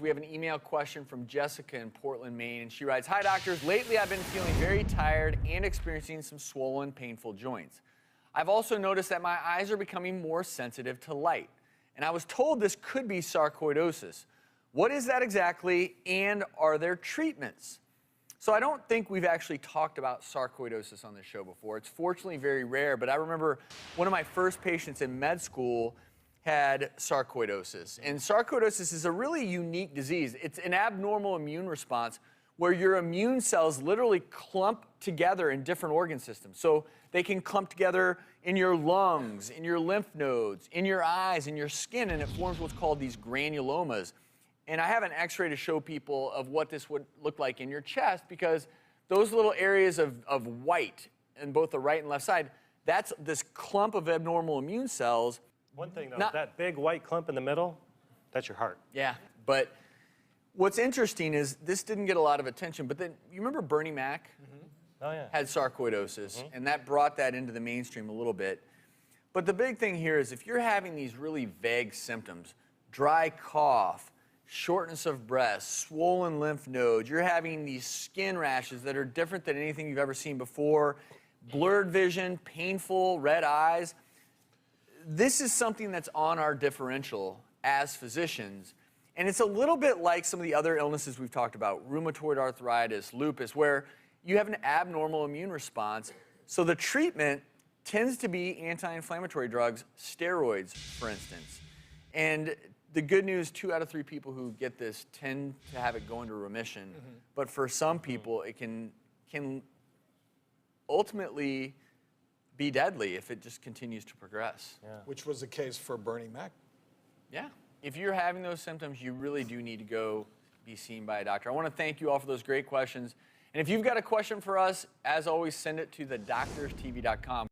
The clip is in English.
We have an email question from Jessica in Portland, Maine, and she writes, "Hi doctors, lately I've been feeling very tired and experiencing some swollen, painful joints. I've also noticed that my eyes are becoming more sensitive to light, and I was told this could be sarcoidosis. What is that exactly, and are there treatments?" So I don't think we've actually talked about sarcoidosis on this show before. It's fortunately very rare, but I remember one of my first patients in med school had sarcoidosis. And sarcoidosis is a really unique disease. It's an abnormal immune response where your immune cells literally clump together in different organ systems. So they can clump together in your lungs, in your lymph nodes, in your eyes, in your skin, and it forms what's called these granulomas. And I have an x-ray to show people of what this would look like in your chest, because those little areas of white in both the right and left side, that's this clump of abnormal immune cells. One thing, though, that big white clump in the middle, that's your heart. Yeah, but what's interesting is this didn't get a lot of attention, but then you remember Bernie Mac Oh, yeah. had sarcoidosis, and that brought that into the mainstream a little bit. But the big thing here is if you're having these really vague symptoms, dry cough, shortness of breath, swollen lymph nodes, you're having these skin rashes that are different than anything you've ever seen before, blurred vision, painful red eyes, this is something that's on our differential as physicians. And it's a little bit like some of the other illnesses we've talked about, rheumatoid arthritis, lupus, where you have an abnormal immune response. So the treatment tends to be anti-inflammatory drugs, steroids, for instance. And the good news, 2 out of 3 people who get this tend to have it go into remission. But for some people, it can ultimately be deadly if it just continues to progress. Yeah. Which was the case for Bernie Mac. Yeah. If you're having those symptoms, you really do need to go be seen by a doctor. I want to thank you all for those great questions. And if you've got a question for us, as always, send it to thedoctorstv.com.